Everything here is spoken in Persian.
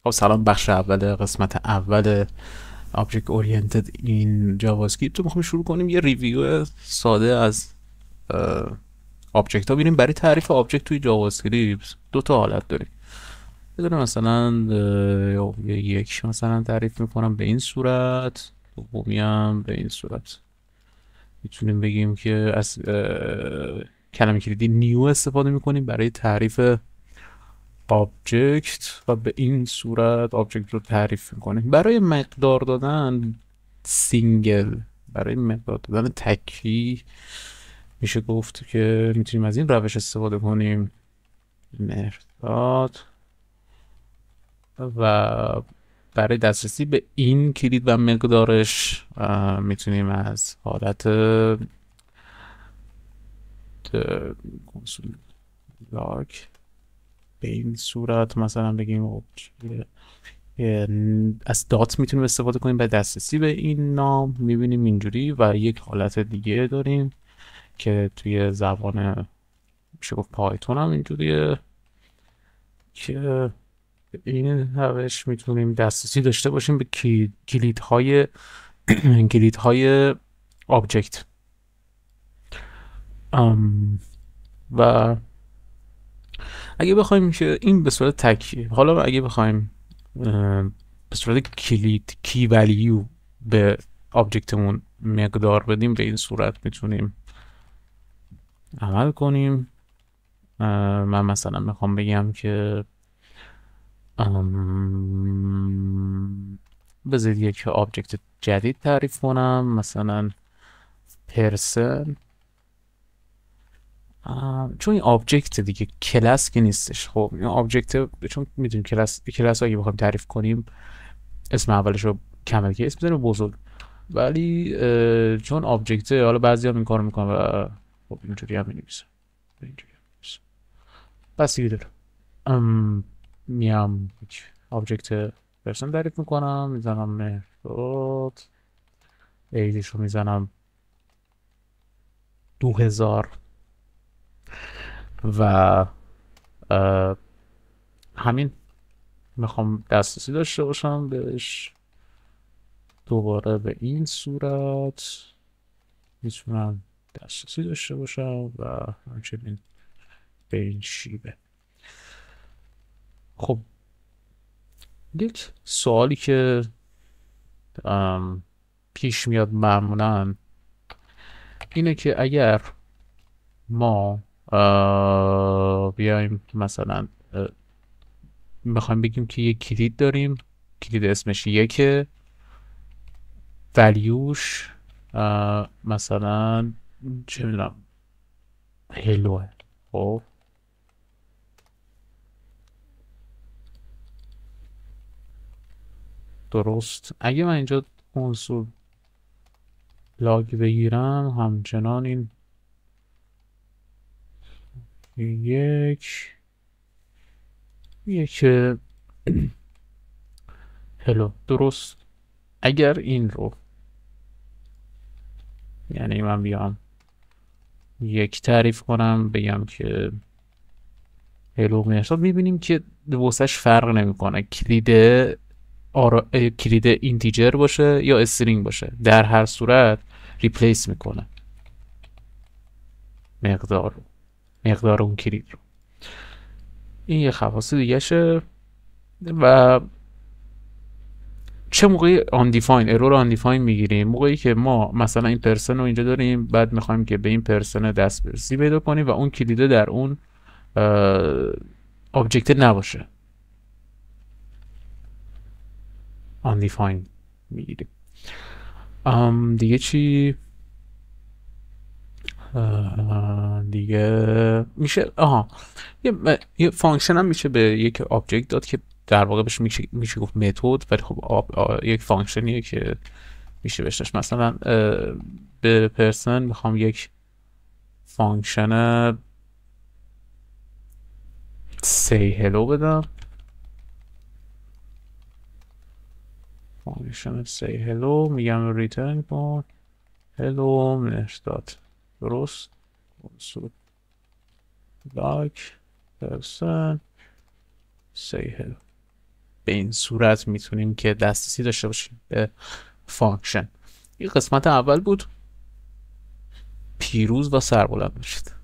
خب سلام، بخش اول قسمت اول Object Oriented این جاوا اسکریپت رو میخوایم شروع کنیم. یه ریویو ساده از آبجکت ها بینیم. برای تعریف آبجکت توی جاوا اسکریپت دو تا حالت داریم. یه دونه مثلا یک مثلا تعریف میکنم به این صورت، دومی هم به این صورت. میتونیم بگیم که از کلمه کلیدی نیو استفاده میکنیم برای تعریف آبجکت و به این صورت آبجکت رو تعریف میکنیم. برای مقدار دادن سینگل، برای مقدار دادن تکی میشه گفت که میتونیم از این روش استفاده کنیم، مقدار. و برای دسترسی به این کلید و مقدارش میتونیم از حالت کنسول لاگ به این صورت مثلا بگیم از دات میتونیم استفاده کنیم به دسترسی به این نام. میبینیم اینجوری. و یک حالت دیگه داریم که توی زبان میشه گفت پایتون هم اینجوریه که به این روش میتونیم دسترسی داشته باشیم به کلیدهای کلیدهای آبجکت. و اگه بخوایم که این به صورت تکی، حالا اگه بخوایم به صورت کلید کی ولیو به آبجکتمون مقدار بدیم، به این صورت میتونیم عمل کنیم. من مثلا میخوام بگم که بذارید یک آبجکت جدید تعریف کنم، مثلا پرسن. چون این آبجکت دیگه کلاس که نیستش. خب این آبجکت چون میدونیم کلاس اگه بخوایم تعریف کنیم اسم اولش رو کامل که اسم بزنیم بزرگ، ولی چون آبجکته حالا بعضی هم این کار میکنن و خب اینجوری هم مینویسن. بس دیگه دارم میام آبجکت پرسن تعریف میکنم، میزنم مهداد، ایدیش رو میزنم 2000 و همین. میخوام دسترسی داشته باشم بهش دوباره به این صورت میتونم دسترسی داشته باشم و همچنین به این شیبه. خب یک سوالی که پیش میاد معمولا اینه که اگر ما بیایم مثلا میخوایم بگیم که یک کلید داریم، کلید اسمش یکه، ولیوش مثلا چه میدونم هلوه. خب درست. اگه من اینجا کنسول لاگ بگیرم همچنان این یک هلو درست. اگر این رو یعنی من بیام یک تعریف کنم بگم که هلو میرساد، میبینیم که واسش فرق نمیکنه کلید اینتیجر باشه یا استرینگ باشه، در هر صورت ریپلیس میکنه مقدار اون کلید رو. این یه خواص دیگه شه. و چه موقعی ارور undefined میگیریم؟ موقعی که ما مثلا این پرسن رو اینجا داریم، بعد میخوایم که به این پرسن دسترسی پیدا کنیم و اون کلیده در اون آبجکت نباشه، undefined میگیریم. دیگه چی؟ دیگه میشه یه فانکشن هم میشه به یک آبجکت داد که در واقع بهش میشه گفت متد، ولی خب یک فانکشنیه که میشه بهش مثلا به پرسن میخوام یک فانکشن say hello بدم. فانکشن say hello میگم ریترن کن hello مهرداد. درست. like person say hello. به این صورت میتونیم که دسترسی داشته باشیم به فانکشن. این قسمت اول بود. پیروز و سربلند باشید.